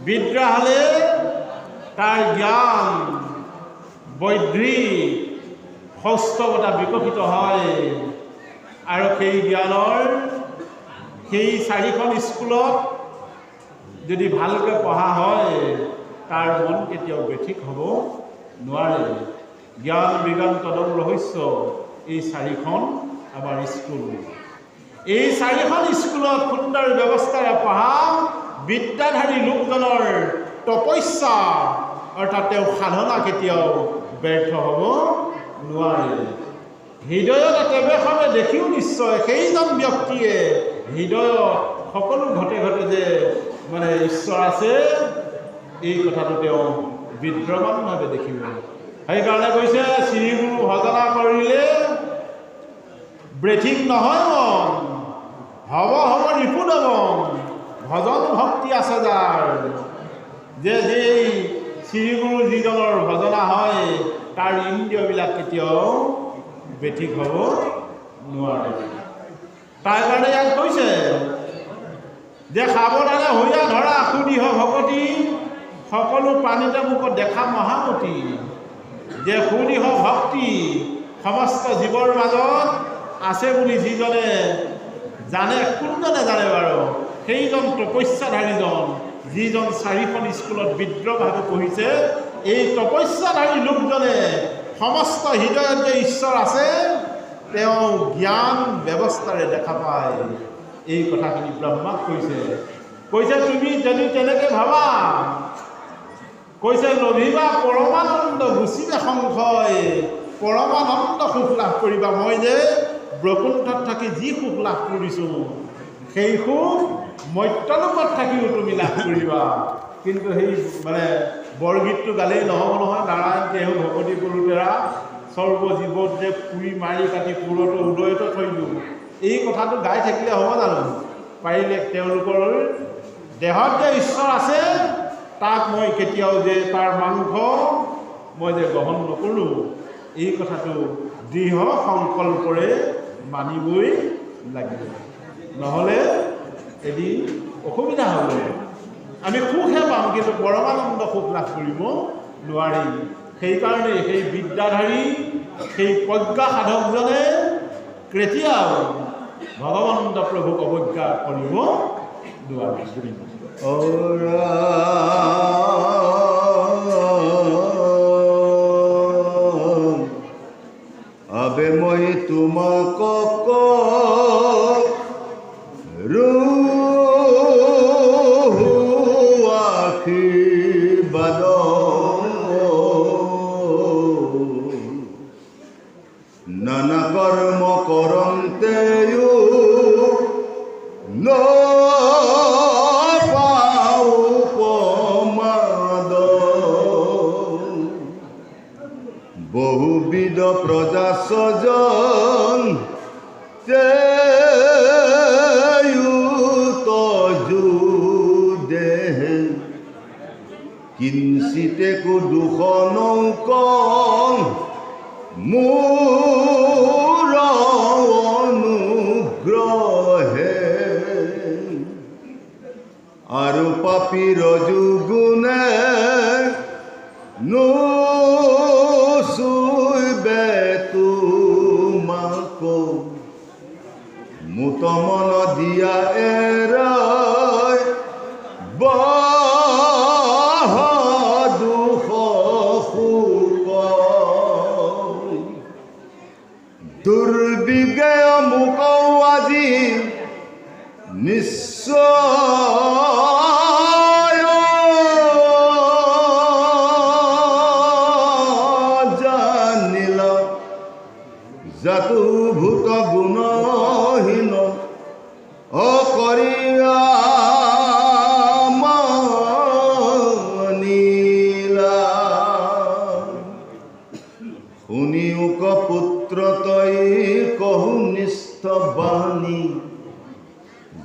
বিদ্যা হলে তাৰ জ্ঞান বৈদ্ধিক সৌষ্ঠৱতা বিকশিত হয় আৰু সেই জ্ঞানৰ সেই 4খন স্কুলত যদি ভালকৈ পঢ়া হয় তাৰ মন কেতিয়াও বেঠিক হ'ব নোৱাৰে। জ্ঞান বিজ্ঞান তদং ৰহস্য এই 4খন আমাৰ স্কুল। এই 4খন স্কুলত সুন্দৰ ব্যৱস্থাৰে পঢ়া বিদ্যাধাৰী লোকজনৰ তপস্যা অৰ্থাৎ তেওঁ সাধনা কেতিয়াও ব্যৰ্থ হ'ব নোৱাৰে। হৃদয়ত একেবাৰে দেখিও নিশ্চয় সেইজন ব্যক্তিয়ে হৃদয়ত সকলো ঘটে ঘটে যে মানে ঈশ্বৰ আছে এই কথাটো তেওঁ বিদ্যমানভাৱে দেখিব। সেইকাৰণে কৈছে শ্ৰীগুৰু ভজনা কৰিলে ব্ৰেঠিক নহয় মন, হব হব ৰিপুদমন ভজন ভক্তি আছে যাৰ। যে যেই শ্ৰীগুৰু যিজনৰ ভজনা হয় তাৰ ইন্দ্ৰিয়বিলাক কেতিয়াও বেঠিক হ'ব নোৱাৰে। তাৰ কাৰণে ইয়াত কৈছে যে সাৱধানে হৈয়া ধৰা সুদিহ ভকতি সকলো প্ৰাণীতে মুখত দেখা মহামতি। যে সুদিহ ভক্তি সমস্ত জীৱৰ মাজত আছে বুলি যিজনে জানে, কোনজনে জানে বাৰু? সেইজন তপস্যাধাৰীজন যিজন 4খন স্কুলত বিদ্ৰভাৱে পঢ়িছে। এই তপস্যাধাৰী লোকজনে সমস্ত হৃদয়ত যে ঈশ্বৰ আছে তেওঁ জ্ঞান ব্যৱস্থাৰে দেখা পায়। এই কথাখিনি ব্ৰহ্মাক কৈছে। কৈছে তুমি যদি তেনেকৈ ভাবা, কৈছে নভিবা পৰমানন্দ গুচিবে সংশয়, পৰমানন্দ সুখ লাভ কৰিবা। মই যে বৈকুণ্ঠত থাকি যি সুখ লাভ কৰিছোঁ সেই সুখ মৰ্ত্যলোকত থাকিও তুমি লাভ কৰিবা। কিন্তু সেই মানে বৰগীতটো গালেই নহ'ব নহয়। নাৰায়ণ কেহু ভকতি পৰুতেৰা সৰ্বজীৱত যে পুৰি মাৰি কাটি পুৰত উদয়ত থৈলোঁ, এই কথাটো গাই থাকিলে হ'ব জানো? পাৰিলে তেওঁলোকৰ দেহত যে ঈশ্বৰ আছে তাক মই কেতিয়াও যে তাৰ মাংস মই যে গ্ৰহণ নকৰোঁ, এই কথাটো দৃঢ় সংকল্পৰে মানিবই লাগিব। নহ'লে এদিন অসুবিধা হ'ব। আমি সুখহে পাম কিন্তু পৰমানন্দ সুখ লাভ কৰিব নোৱাৰিম। সেইকাৰণে সেই বিদ্যাধাৰী সেই প্ৰজ্ঞা সাধকজনে কেতিয়াও ভগৱন্ত প্ৰভুক অৱজ্ঞা কৰিব নোৱাৰে। আবে মই তোমাক আশীৰ্বাদ নানা কৰ্ম কৰন্তেও নাপাওঁ প্ৰমাদ, বহুবিধ প্ৰজা স্বজন তজু দেহে কিঞ্চিতেকো দুখ নৌকং মোৰ অনুগ্ৰহে, আৰু পাপী ৰজুগুণে নুচুইবে তোমাক, মুত মন দিয়া এৰাই দুখ সুখ, দুৰ্বিজ্ঞেয় মোক আজি নিশ্চয় জানিল, জাতু ভূত গুণহীন অকৰিয়া মানিলা, শুনিওক পুত্ৰ তই কহু নিষ্ঠ বাণী,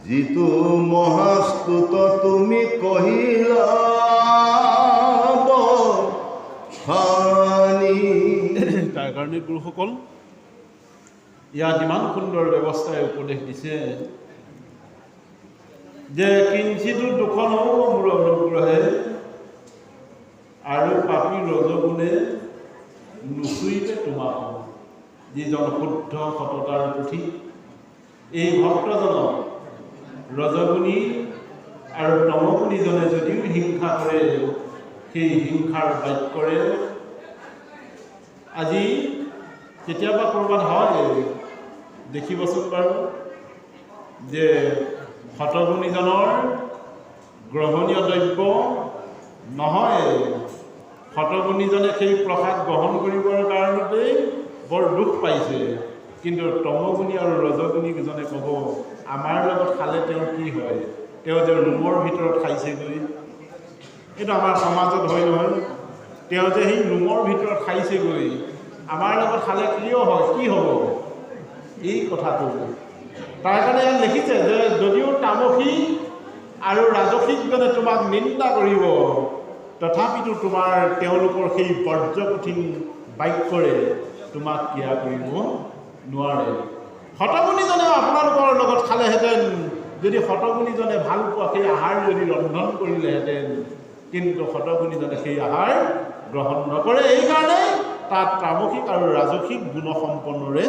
যিটো মহাস্তুত তুমি কহিলা তাৰ কাৰণে গুৰুসকল ইয়াত ইমান সুন্দৰ ব্যৱস্থাৰে উপদেশ দিছে যে কিঞ্চিতো দুখ নহ'ব মোৰ অনুগ্ৰহে, যিজন শুদ্ধ সততাৰ পুথি, এই ভক্তজনক ৰজগুণী আৰু তমগুণীজনে যদিও হিংসা কৰে, সেই হিংসাৰ বাক্যৰে আজি কেতিয়াবা ক'ৰবাত হয় দেখিবচোন বাৰু যে শতগুণীজনৰ গ্ৰহণীয় দ্ৰব্য নহয়, শতগুণীজনে সেই প্ৰসাদ গ্ৰহণ কৰিবৰ কাৰণতেই বৰ দুখ পাইছে, কিন্তু তমগুণী আৰু ৰজগুণীজনে ক'ব আমাৰ লগত খালে তেওঁ কি হয়, তেওঁ যে ৰুমৰ ভিতৰত খাইছেগৈ। এইটো আমাৰ সমাজত হয় নহয়, তেওঁ যে সেই ৰুমৰ ভিতৰত খাইছেগৈ, আমাৰ লগত খালে কিয় হয়, কি হ'ব এই কথাটো। তাৰ কাৰণে ইয়াত লিখিছে যে যদিও তামসী আৰু ৰাজসিকজনে তোমাক নিন্দা কৰিব, তথাপিতো তোমাৰ তেওঁলোকৰ সেই বৰ্জকঠিন বাক্যৰে তোমাক ক্ৰিয়া কৰিব নোৱাৰে। শতগুণীজনেও আপোনালোকৰ লগত খালেহেঁতেন, যদি শতগুণীজনে ভাল পোৱা সেই আহাৰ যদি ৰন্ধন কৰিলেহেঁতেন, কিন্তু শতগুণীজনে সেই আহাৰ গ্ৰহণ নকৰে। এইকাৰণে তাত তামসিক আৰু ৰাজসিক গুণসম্পন্নৰে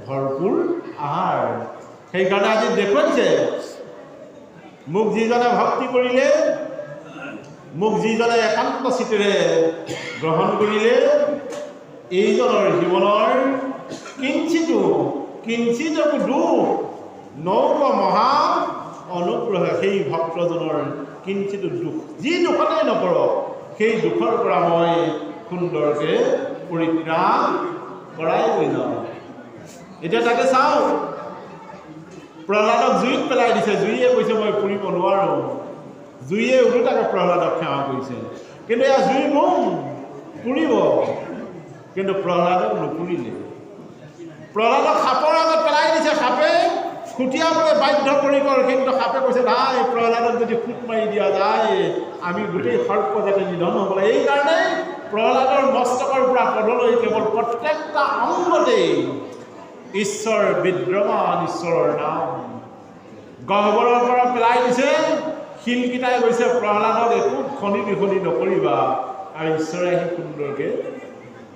ভৰপূৰ আহাৰ। সেইকাৰণে আজি দেখুৱাইছে মোক যিজনে ভক্তি কৰিলে, মোক যিজনে একান্ত চিতেৰে গ্ৰহণ কৰিলে, এইজনৰ জীৱনৰ কিঞ্চিতকো দুখ নৌক মহা অনুগ্ৰহ, সেই ভক্তজনৰ কিঞ্চিত দুখ, যি দুখতেই নকৰক সেই দুখৰ পৰা মই সুন্দৰকৈ পৰিত্ৰাণ কৰাই লৈ যাওঁ। এতিয়া তাকে চাওঁ, প্ৰহ্লাদক জুইত পেলাই দিছে, জুইয়ে কৈছে মই পুৰিব নোৱাৰোঁ, জুইয়ে ওলোটাকে প্ৰহ্লাদক সেৱা কৰিছে, কিন্তু এয়া জুই বম পুৰিব, কিন্তু প্ৰহ্লাদক নুপুৰিলে। প্ৰহ্লাদক সাপৰ আগত পেলাই দিছে, সাপে খুটিয়াবলৈ বাধ্য কৰি গ'ল, কিন্তু সাপে কৈছে নাই, প্ৰহ্লাদক যদি খুট মাৰি দিয়া যায় আমি গোটেই সৰ্প যাতে নিধন হ'ব লাগে। এইকাৰণে প্ৰহ্লাদৰ মস্তকৰ পৰা পদলৈ কেৱল প্ৰত্যেকটা অংগতেই ঈশ্বৰ বিদ্যমান, ঈশ্বৰৰ নাম। গহ্বৰৰ পৰা পেলাই দিছে, শিলকেইটাই গৈছে প্ৰহ্লাদক একো খনি বিখনি নকৰিবা, আৰু ঈশ্বৰে আহি সুন্দৰকৈ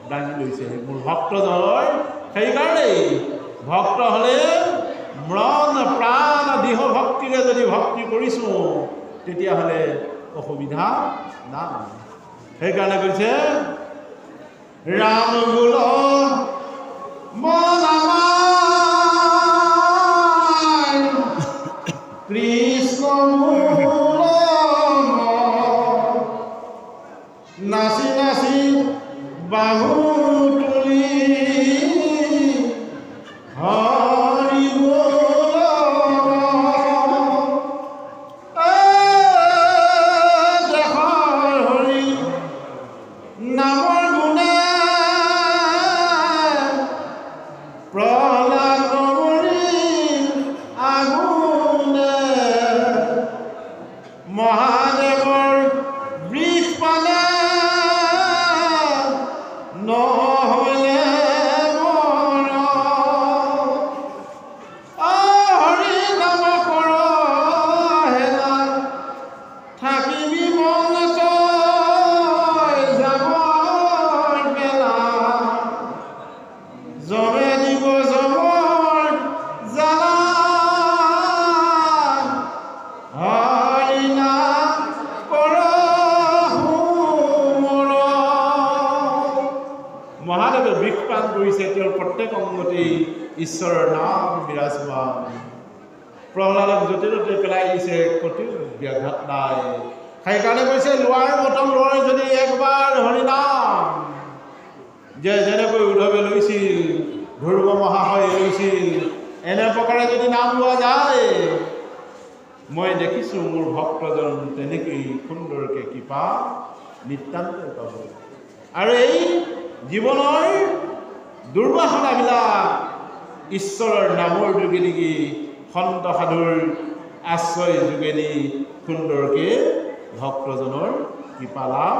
দাঙি লৈছে মোৰ ভক্তজনৰ। সেইকাৰণেই ভক্ত হ'লে মন প্ৰাণ দেহ ভক্তিৰে যদি ভক্তি কৰিছোঁ তেতিয়াহ'লে অসুবিধা নাই। সেইকাৰণে কৈছে ৰাম বোল মন আমাৰ, কৃষ্ণ মূল নাচি নাচি বাহু তুলি হৰি দেশৰ হৰি নামৰ গুণে প্ৰহ্লাদ নমৰি আগুনে, মহাদেৱৰ বৃষ পালে নহ'লে মৰ, হৰি নাম কৰ হেলা থাকিবি মন তই যাবৰ বেলা, জমে দিব জমৰ জ্বালা, হৰি নাম কৰ মোৰ। মহাদেৱে বিষপান কৰিছে, তেওঁৰ প্ৰত্যেক অংগতেই ঈশ্বৰৰ নাম বিৰাজমান। প্ৰহ্লাদক য'তে ত'তে পেলাই দিছে, ক'তেও ব্যাঘাত নাই। সেইকাৰণে কৈছে লোৱাৰ বটল লয় যদি একবাৰ হৰিনাম, যে যেনেকৈ উদ্ধৱে লৈছিল, ধ্ৰুৱ মহাশয়ে লৈছিল, এনে প্ৰকাৰে যদি নাম লোৱা যায়, মই দেখিছোঁ মোৰ ভক্তজন তেনেকেই সুন্দৰকৈ কৃপা নিতান্তই পাব। আৰু এই জীৱনৰ দুৰ্বাসনাবিলাক ঈশ্বৰৰ নামৰ যোগেদি, সন্ত সাধুৰ আশ্ৰয় যোগেদি সুন্দৰকৈ ভক্তজনৰ কৃপা লাভ।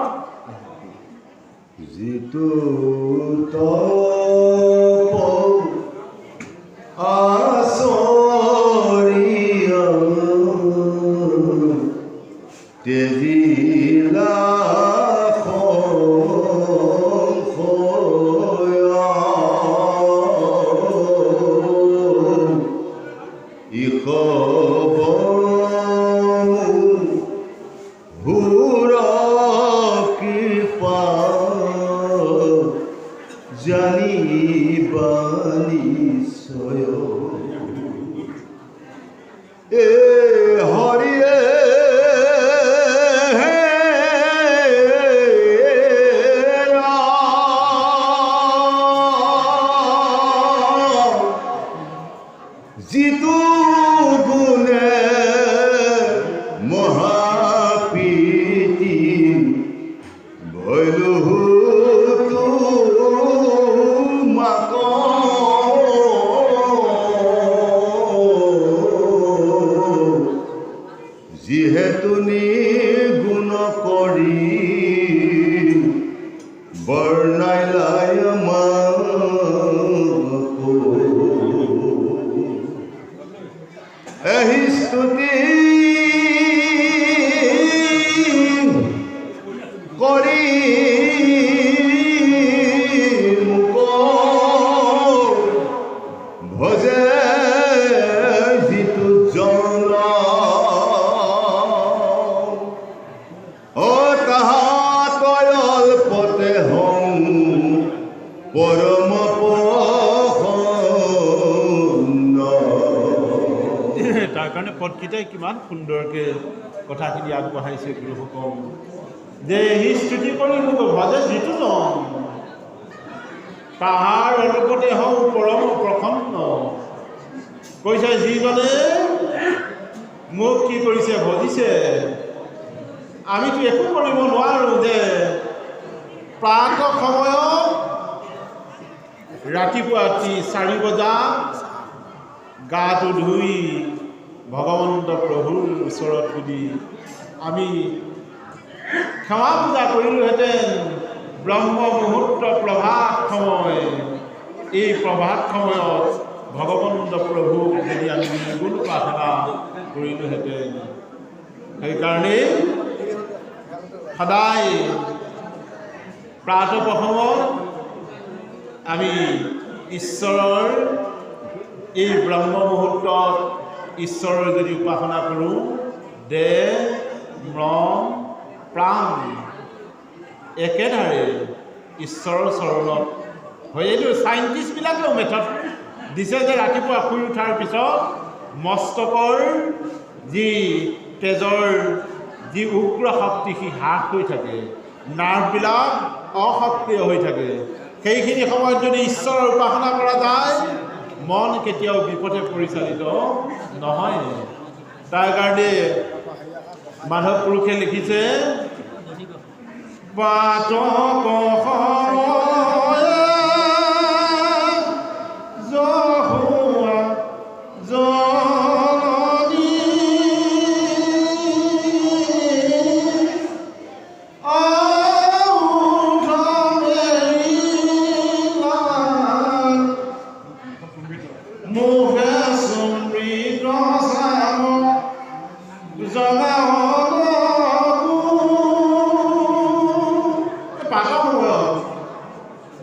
যিটো তপ আচৰিয়া তেজিলা সংশয়া ভূৰ কৃপা জানিবা নিশ্চয় এ হৰিয়ে যিটো গুণে মহাপ্ৰীতি ভৈলো তোমাক যিহেতু নিগুণ কৰি বৰ্ণাইলাই এহি স্তুতি কৰি ভজে যিটো জন তাহা তয় অল্পতে হওঁ পৰম তাৰ কাৰণে পদকেইটাই কিমান সুন্দৰকৈ কথাখিনি আগবঢ়াইছে গুৰুসকল যে সি স্তুতি কৰি মোক ভজে যিটো জন তাহাৰ অলপতে হওঁ পৰম প্ৰসন্ন কৈছে যিজনে মোক কি কৰিছে ভজিছে। আমিতো একো কৰিব নোৱাৰোঁ যে প্ৰাতঃ সময়ত ৰাতিপুৱা 4 বজাত গাটো ধুই ভগৱন্ত প্ৰভুৰ ওচৰত বুলি আমি ক্ষমা পূজা কৰিলোহেঁতেন। ব্ৰহ্ম মুহূৰ্ত প্ৰভাত সময়, এই প্ৰভাত সময়ত ভগৱন্ত প্ৰভুক যদি আমি নিগুণ প্ৰাৰ্থনা কৰিলোহেঁতেন। সেইকাৰণে সদায় প্ৰাতঃ প্ৰসংগত আমি ঈশ্বৰৰ এই ব্ৰহ্ম মুহূৰ্তত ঈশ্বৰৰ যদি উপাসনা কৰোঁ, দেহ মন প্ৰাণ একেধাৰে ঈশ্বৰৰ চৰণত হয়। এইটো চাইণ্টিষ্টবিলাকেও মেথড দিছে যে ৰাতিপুৱা শুই উঠাৰ পিছত মস্তকৰ যি তেজৰ যি উগ্ৰ শক্তি সি হ্ৰাস হৈ থাকে, নাৰ্ভবিলাক অসক্ৰিয় হৈ থাকে। সেইখিনি সময়ত যদি ঈশ্বৰৰ উপাসনা কৰা যায়, মন কেতিয়াও বিপথে পৰিচালিত নহয়। তাৰ কাৰণে মাধৱ পুৰুষে লিখিছে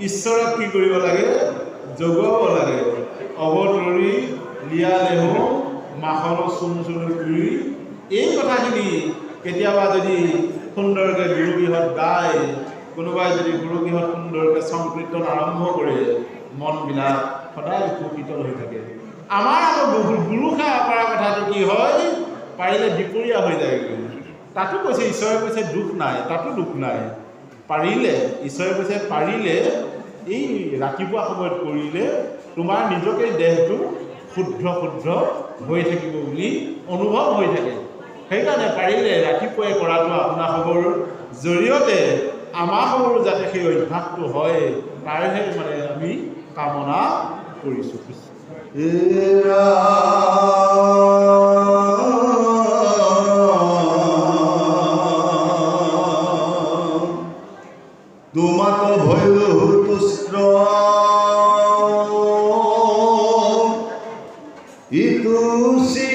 ঈশ্বৰক কি কৰিব লাগে? জগাব লাগে। অৱতৰি লিয়া লেহু মাখনৰ চুম চুম কৰি এই কথাখিনি কেতিয়াবা যদি সুন্দৰকৈ গুৰুগৃহত গায়, কোনোবাই যদি গুৰুগৃহত সুন্দৰকৈ সংকীৰ্তন আৰম্ভ কৰে, মনবিলাক সদায় উপকৃত হৈ থাকে। আমাৰ আকৌ গুৰু সেৱা কৰা কথাটো কি হয়, পাৰিলে দুপৰীয়া হৈ যায়গৈ। তাতো কৈছে, ঈশ্বৰে কৈছে দুখ নাই, তাতো দুখ নাই। পাৰিলে ঈশ্বৰে কৈছে পাৰিলে এই ৰাতিপুৱা সময়ত কৰিলে তোমাৰ নিজকে দেহটো শুদ্ধ হৈ থাকিব বুলি অনুভৱ হৈ থাকে। সেইকাৰণে পাৰিলে ৰাতিপুৱাই কৰাটো আপোনালোকৰ জৰিয়তে আমাৰসমূহৰ যাতে সেই অভ্যাসটো হয়, তাৰহে মানে আমি কামনা কৰিছোঁ। তোমাক ভৈল তুষ্ট ইতুষি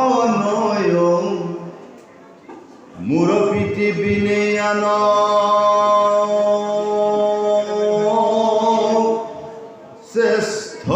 তনয় মোৰ পিতি বিনয়ান শ্ৰেষ্ঠ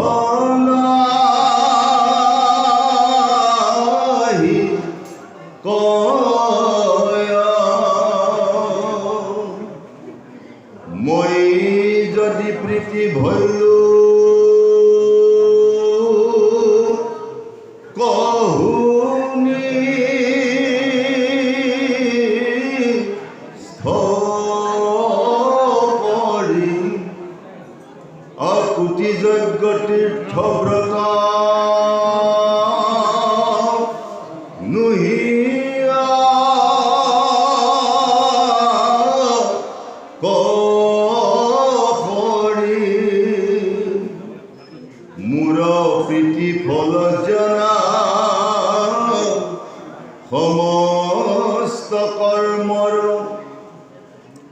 জনা সমস্ত কৰ্মৰ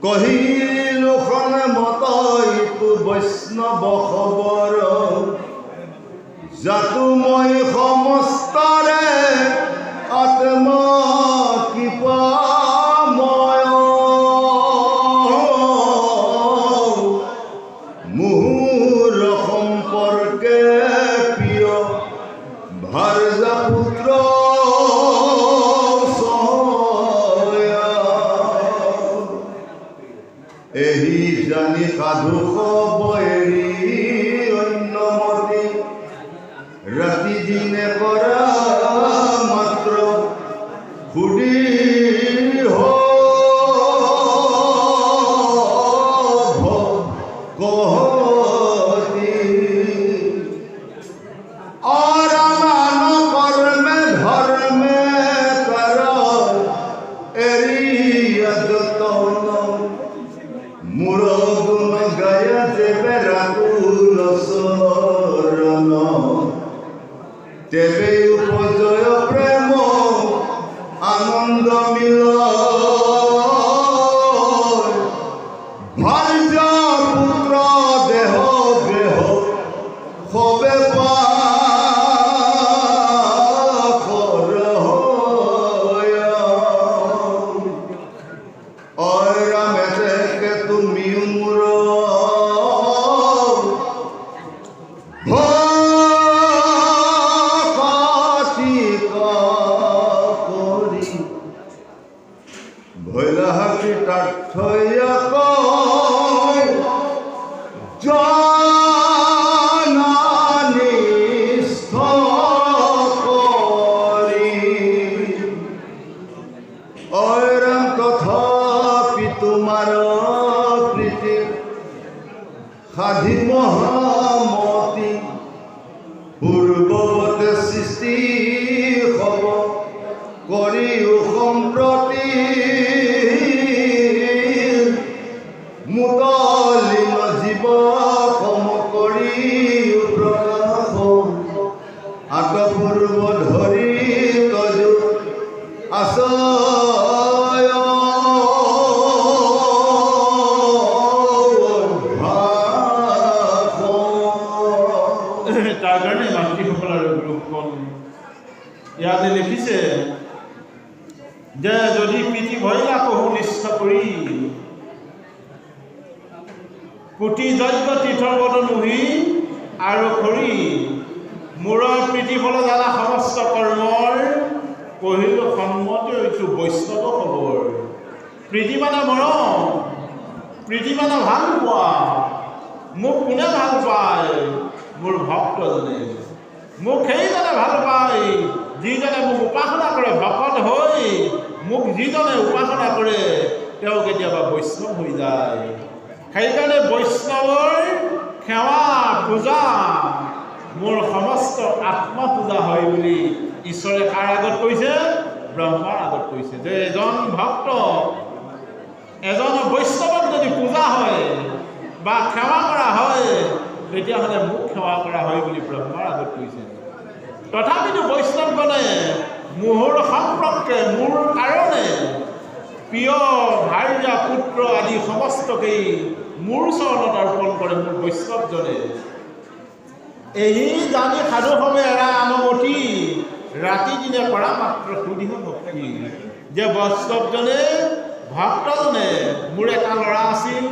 কহিলোখন মতইটো বৈষ্ণৱ খবৰ জাতো মই সমস্তৰে আত্ম কৃপাময় মুহুৰ সম্পৰ্কে প্ৰিয় ভাৰ্যা পুত্ৰ এহি জানি সাধু সব এৰি অন্যমতি ৰাতি দিনে কৰা মাত্ৰ সুধি কহতি অৰমান কৰ্মে ধৰ্মে কৰ এৰি যতন মোৰ গুণ গায় যেবে ৰাতুল চৰণ তেবে উপজয় প্ৰেম আনন্দ মিল ভাৰ্যা পুত্ৰ দেহ গৃহ সবে তুমি মোৰ ভক্তি কৰি ভৈলাহাটি তাৰ্থয়াক জনানিষ্ঠ কৰি ঐৰাম তথাপি তোমাৰ প্ৰীতি সাধি মহামতি পূৰ্বৱতে সৃষ্টি হব কৰিও সম্প্ৰতি মুতলিন জীৱ সম কৰিও প্ৰকাশ আতপূৰ্ব ধৰি তজু আশয় তাৰ কাৰণে মাতৃসকল আৰু গুৰুসকল ইয়াতে লিখিছে যে যদি প্ৰীতি ভৈলা কহু নিষ্ঠ কৰি কোটি যজ্ঞ তীৰ্থৰ বদ মুহি আৰু খৰি মূৰৰ প্ৰীতি ফল জানা সমস্ত কৰ্মৰ কহিলো সন্মতি হৈছো বৈষ্ণৱ খবৰ প্ৰীতি মানে মৰম প্ৰীতি মানে ভাল পোৱা মোক কোনে ভাল পায় মোৰ ভক্তজনে মোক সেইজনে ভাল পায় যিজনে মোক উপাসনা কৰে ভকত হৈ মোক যিজনে উপাসনা কৰে তেওঁ কেতিয়াবা বৈষ্ণৱ হৈ যায় সেইকাৰণে বৈষ্ণৱৰ সেৱা পূজা মোৰ সমস্ত আত্মপূজা হয় বুলি ঈশ্বৰে কাৰ আগত কৈছে ব্ৰহ্মাৰ আগত কৈছে যে এজন ভক্ত এজন বৈষ্ণৱক যদি পূজা হয় বা সেৱা কৰা হয় তেতিয়াহ'লে মোক সেৱা কৰা হয় বুলি ব্ৰহ্মাৰ আগত কৈছে তথাপিতো বৈষ্ণৱগণে মোৰ সম্পৰ্কে মোৰ কাৰণে প্ৰিয় ভাৰ্যা পুত্ৰ আদি সমস্তকেই মোৰ চৰণত অৰ্পণ কৰে মোৰ বৈষ্ণৱজনে এই জানি সাধু সবে এৰা আনমতি ৰাতি দিনে কৰা মাত্ৰ সুধিহ ভক্তি যে বৈষ্ণৱজনে ভক্তজনে মোৰ এটা ল'ৰা আছিল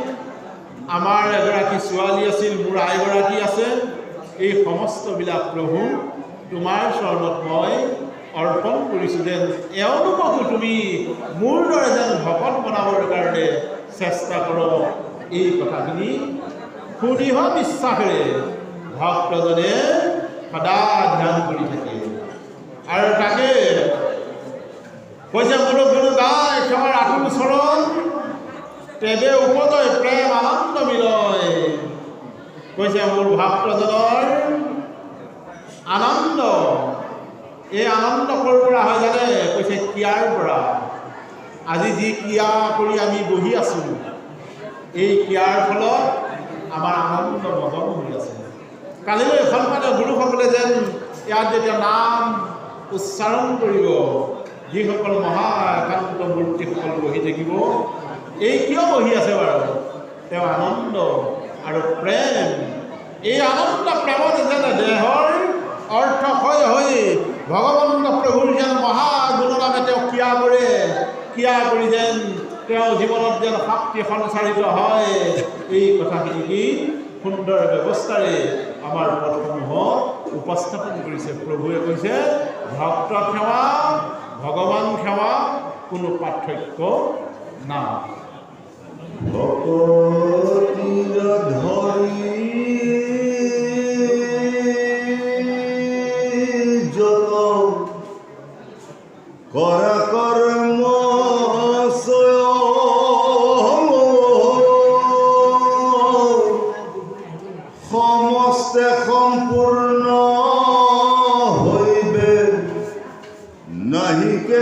আমাৰ এগৰাকী ছোৱালী আছিল মোৰ আইগৰাকী আছে এই সমস্তবিলাক প্ৰভু তোমাৰ চৰণত মই অৰ্পণ কৰিছোঁ যেন এওঁলোককো তুমি মোৰ দৰে যেন ভকত বনাবৰ কাৰণে চেষ্টা কৰ এই কথাখিনি সুদৃঢ় বিশ্বাসেৰে ভক্তজনে সদায় ধ্যান কৰি থাকে আৰু তাকে কৈছে মোৰ গুৰু গায় সেৱাৰ আতুল চৰণ তেবে উপজয় প্ৰেম আনন্দ মিলয় কৈছে মোৰ ভক্তজনৰ আনন্দ এই আনন্দ ক'ৰ পৰা হয় জানে কৈছে ক্ৰিয়াৰ পৰা আজি যি ক্ৰিয়া কৰি আমি বহি আছোঁ এই ক্ৰিয়াৰ ফলত আমাৰ আনন্দ মদন হৈ আছে কালিলৈ সন্মানীয় গুৰুসকলে যেন ইয়াত যেতিয়া নাম উচ্চাৰণ কৰিব, যিসকল মহাকান্ত মূৰ্তিসকল বহি থাকিব, এই কিয় বহি আছে বাৰু? তেওঁ আনন্দ আৰু প্ৰেম, এই আনন্দ প্ৰেমত যেন দেহৰ অৰ্থ ক্ষয় হৈ ভগৱন্ত প্ৰভুৰ যেন মহাগুণনামে তেওঁ ক্ৰিয়া কৰি যেন তেওঁ জীৱনত যেন শক্তি সঞ্চাৰিত হয়, এই কথাখিনি কি সুন্দৰ ব্যৱস্থাৰে আমাৰ পদসমূহত উপস্থাপন কৰিছে। প্ৰভুৱে কৈছে ভক্ত সেৱা ভগৱান সেৱা কোনো পাৰ্থক্য নাই। ভকতিৰ ধৰি যত কৰা কৰ্ম সমস্তে সম্পূৰ্ণ হইবে, নাহিকে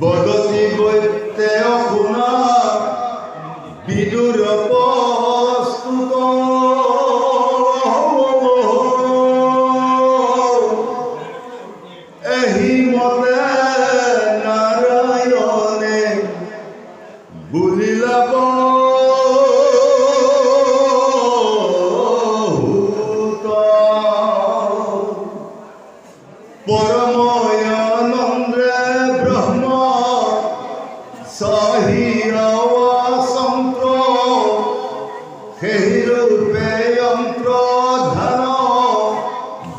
বদতি বৈতে শুনা বিদুৰ প্ৰস্তুত এহি মতে নাৰায়ণে বুলিলা পরময়ানন্দে ব্রহ্ম সহিয়ন্ত্র সেই রূপে যন্ত্র ধান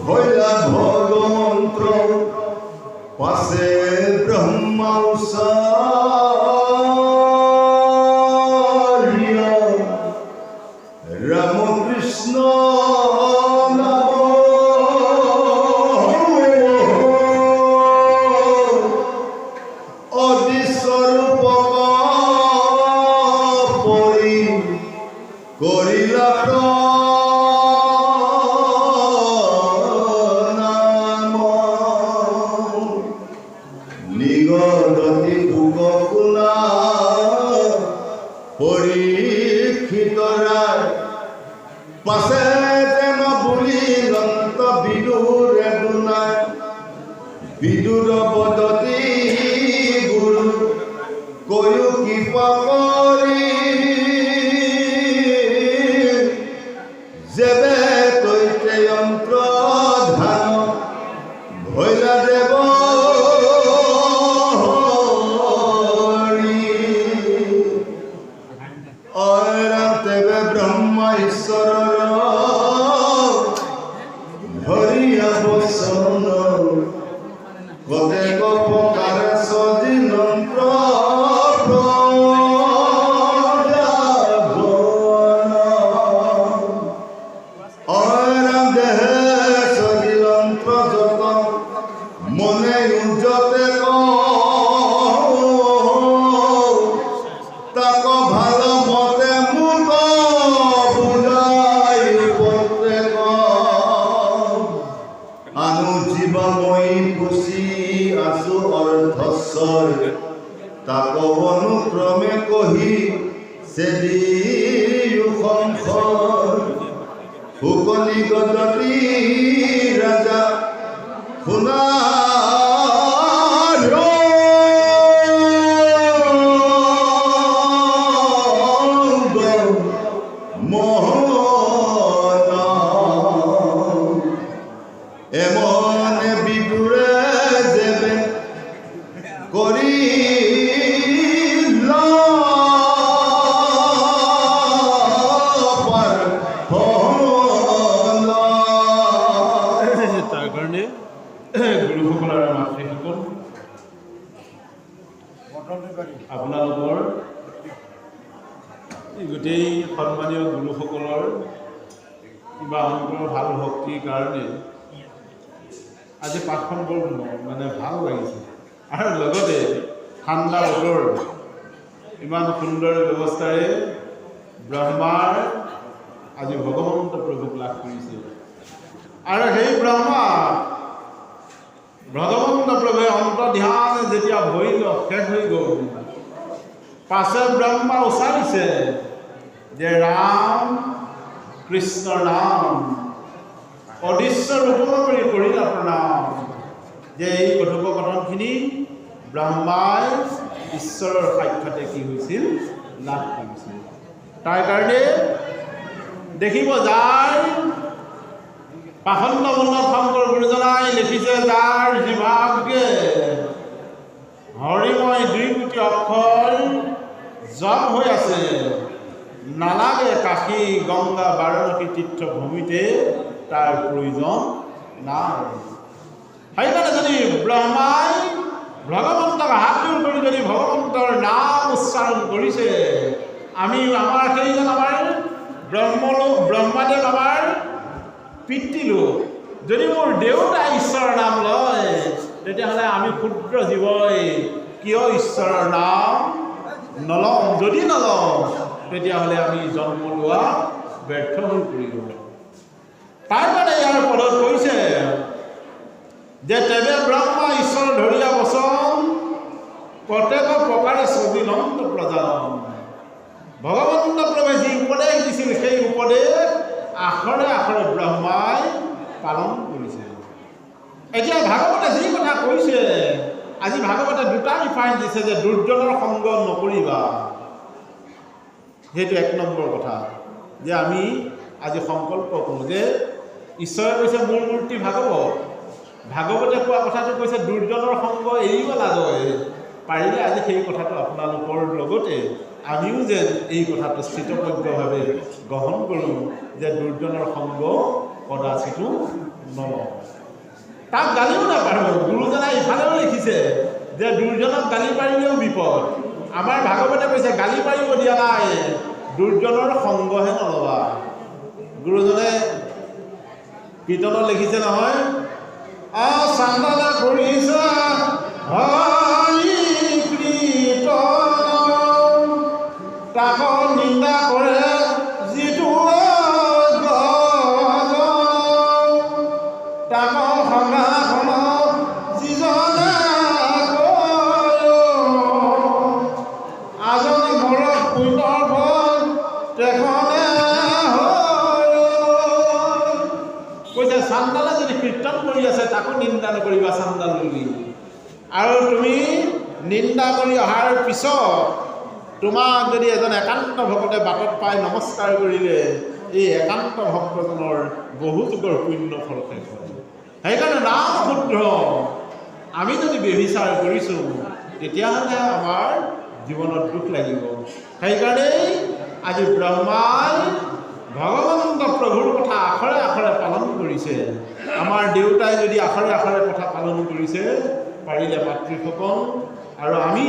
ভৈলা ভগমন্ত্র পাশে ব্রহ্মাচার্য রামকৃষ্ণ করিলা নাম নিগদতি ভোগকুলা পরীক্ষিত রায় পাশে যেন বুলিলন্ত বিদুরে দুনায় বিদুর বদতি গুরু কয়ু কৃপা করি যেবে তৈতে যন্ত্র ধান ভৈলা দেব তেবে ব্রহ্মা ঈশ্বর ধরিয়া বসন কতে প্রকার সজি যন্ত্র মনে উজতে তাক ভালো মতে মুত বুঝাই প্রত্যেক আনু জীবময়ী খুশি আছু অর্ধস্বর তাক অনুক্রমে কহি সেদি সংসার হুকলি গদতি রাজা শুনা এমন বিদুরে যেবে করি তাৰ কাৰণে গুৰুসকলৰ মাতৃসকল আপোনালোকৰ গোটেই সন্মানীয় গুৰুসকলৰ কিবা অন্তৰৰ ভাল ভক্তিৰ কাৰণে আজি পাঠখন বৰ মানে ভাল লাগিছে আৰু লগতে ঠাণ্ডা বতৰ ইমান সুন্দৰ ব্যৱস্থাৰে ব্ৰহ্মাৰ আজি ভগৱন্ত প্ৰভুক লাভ কৰিছে। আৰু সেই ব্ৰহ্মা ভগৱন্ত প্ৰভুৱে অন্তৰ্ধান যেতিয়া ভৰিল শেষ হৈ গ'ল, পাছে ব্ৰহ্মা উচ্চাৰিছে যে ৰাম কৃষ্ণৰ নাম অদৃশ্য ৰূপ কৰি কৰিলা প্ৰণাম। যে এই কথোপকথনখিনি ব্ৰহ্মাই ঈশ্বৰৰ সাক্ষাতে কি হৈছিল, লাভ কৰিছিল। তাৰ কাৰণে দেখিব যাৰ পাষণ্ড উন্নত শংকৰ গুৰুজনাই লিখিছে, যাৰ জিভাগ্ৰে হৰিময় 2 কোটি অক্ষৰ জপ হৈ আছে, নালাগে কাশী গংগা বাৰাণসী তীৰ্থভূমিতে তাৰ প্ৰয়োজন নাই। সেইকাৰণে যদি ব্ৰহ্মাই ভগৱন্তক হাত জোৰ কৰি যদি ভগৱন্তৰ নাম উচ্চাৰণ কৰিছে, আমি আমাৰ সেইজন আমাৰ ব্ৰহ্মাদেৱ আমাৰ পিতৃলোক। যদি মোৰ দেউতাই ঈশ্বৰৰ নাম লয়, তেতিয়াহ'লে আমি ক্ষুদ্ৰ জীৱই কিয় ঈশ্বৰৰ নাম নলওঁ? যদি নলওঁ, তেতিয়াহ'লে আমি জন্ম লোৱা ব্যৰ্থ হৈ পৰিব। তাৰ কাৰণে ইয়াৰ পদত কৈছে যে তেবে ব্ৰহ্মা ঈশ্বৰ ধৰিয়া বচন প্ৰত্যেক প্ৰকাৰে সবিনন্দ প্ৰজান। ভগৱন্ত প্ৰভুৱে যি উপদেশ দিছিল, সেই উপদেশ আখৰে আখৰে ব্ৰহ্মাই পালন কৰিছে। এতিয়া ভাগৱতে যি কথা কৈছে, আজি ভাগৱতে 2টা ৰিফাৰেঞ্চ দিছে যে দুৰ্জনৰ সংগ নকৰিবা। সেইটো 1 নম্বৰ কথা, যে আমি আজি সংকল্প কৰোঁ যে ঈশ্বৰে কৈছে মোৰ মূৰ্তি ভাগৱতে কোৱা কথাটো কৈছে দুৰ্জনৰ সংগ এৰিব লাগে। পাৰিলে আজি সেই কথাটো আপোনালোকৰ লগতে আমিও যেন এই কথাটো স্থিতপজ্ঞভাৱে গ্ৰহণ কৰোঁ যে দুৰ্জনৰ সংগ কদাচিতো নলওঁ। তাক গালিও নাপাৰোঁ। গুৰুজনাই ইফালেও লিখিছে যে দুৰ্জনক গালি পাৰিলেও বিপদ। আমাৰ ভাগৱতে কৈছে গালি পাৰিব দিয়া নাই, দুৰ্জনৰ সংগহে নল'বা। গুৰুজনে কীৰ্তনত লিখিছে নহয়, চান্দালা কৰিছা হৰি কীৰ্তন, তাক নিন্দা কৰে যিটো তাক সংঘাসন যিজনে আজনে ঘৰত পুণ্যৰ ফল তেখনে কৈছে চান্দালে যদি কীৰ্তন কৰি আছে তাকো নিন্দা নকৰিবা চান্দাল বুলি। আৰু তুমি নিন্দা কৰি অহাৰ পিছত তোমাক যদি এজন একান্ত ভকতে বাটত পাই নমস্কাৰ কৰিলে, এই একান্ত ভক্তজনৰ বহু যুগৰ পুণ্য ফল শেষ হয়। সেইকাৰণে নাম শুদ্ধ। আমি যদি ব্যভিচাৰ কৰিছোঁ, তেতিয়াহ'লে আমাৰ জীৱনত দুখ লাগিব। সেইকাৰণেই আজি ব্ৰহ্মাই ভগৱন্ত প্ৰভুৰ কথা আখৰে আখৰে পালন কৰিছে। আমাৰ দেউতাই যদি আখৰে আখৰে কথা পালন কৰিছে, পাৰিলে মাতৃসকল আৰু আমি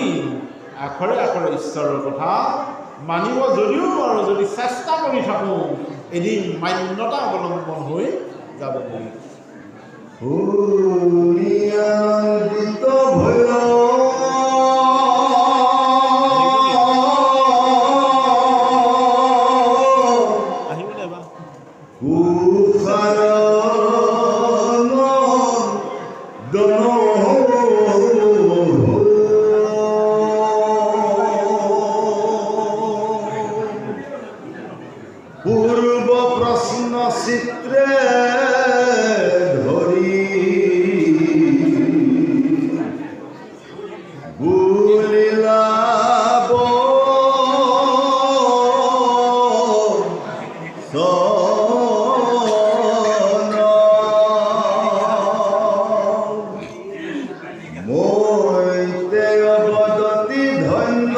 আখৰে আখৰে ঈশ্বৰৰ কথা মানিব যদিও আৰু যদি চেষ্টা কৰি থাকোঁ, এদিন মান্যতা অৱলম্বন হৈ যাব পাৰি। পূৰ্ব প্ৰশ্ন চিত্ৰে ধৰি বুলিলাব মইতে অবদতি ধন্য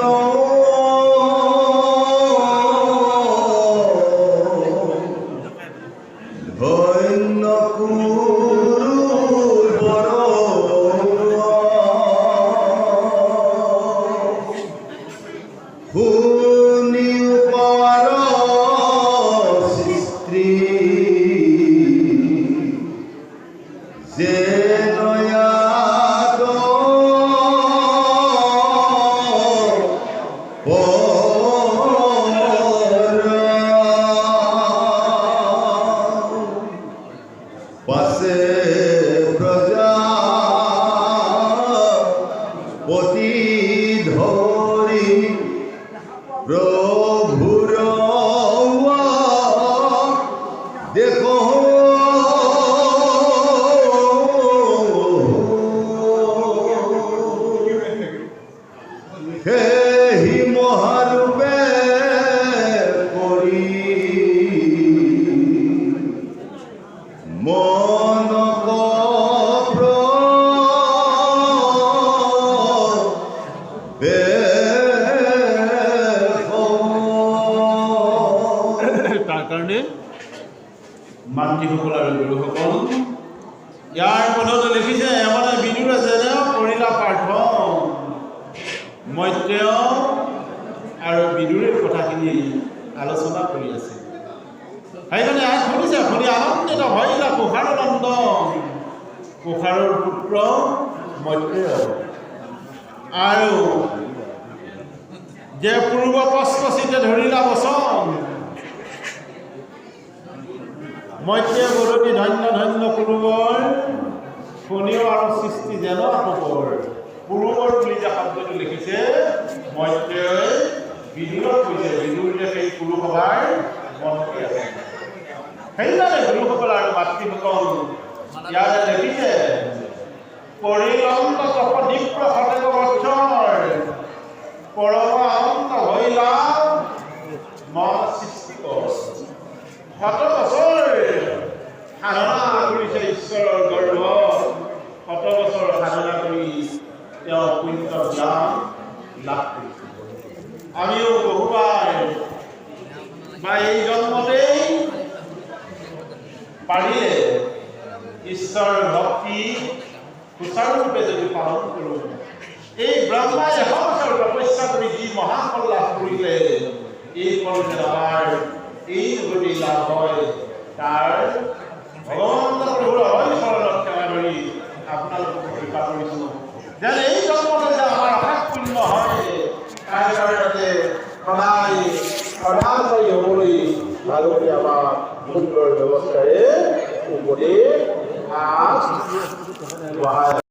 ধন্য কুৰু বড় শুনি উপৰ স্ত্ৰী যে নয়াদ মাতৃসকল আৰু গুৰুসকল, ইয়াৰ পদত লিখিছে এমনে বিদুৰ আছে কৰিলা পাৰ্থ মৈত্ৰেয় আৰু বিদুৰৰ কথাখিনি আলোচনা কৰি আছে। সেইকাৰণে ইয়াত শুনিছে, শুনি আনন্দিত হৈলা কুশাৰ নন্দন, কুশাৰৰ পুত্ৰ মৈত্ৰেয় আৰু যে পূৰ্ব পস্পচিতে ধৰিলা বচন, মৈত্ৰেয় গৰুটি ধন্য ধন্য পূৰ্বৰ শুনিও আৰু সৃষ্টি যেন আপকৰ। পূৰ্বৰ বুলি যে শব্দটো লিখিছে মৈত্ৰেয়ই বিদুৰক কৈছে, বিদুৰ যে সেই পুৰুষসভাৰ মন্ত্ৰী আছে। সেইকাৰণে গুৰুসকল আৰু মাতৃসকল ইয়াতে দেখিছে পৰিলন্ত তপদীপ্ৰ সতেজ বৎসৰ পৰম আনন্দ হৈলা মন সৃষ্টিকৰ। শত বছৰ সাধনা কৰিছে ঈশ্বৰৰ গৰ্ভ, শত বছৰ সাধনা কৰি তেওঁ পুণ্য জ্ঞান লাভ কৰিছে। আমিও বহুবাৰ বা এই জন্মতেই পাৰিলে ঈশ্বৰৰ ভক্তি সুচাৰুৰূপে যদি পালন কৰোঁ, এই ব্ৰহ্মাই 100 বছৰ তপস্যা কৰি যি মহাফল লাভ কৰিলে, এই ফল যেন আমাৰ এই যুগতেই লাভ হয়, তাৰ ভগৱন্ত প্ৰভুৰ অভয় চৰণত সেৱা ধৰি আপোনালোকক কৃপা কৰিছোঁ যেন এই জন্মতে যে আমাৰ অশেষ পুণ্য হয়, তাৰ কাৰণে সদায় সদায় হ'বলৈ ভালকৈ আমাৰ সুন্দৰ ব্যৱস্থাৰে উপদেশ আগবঢ়ায়।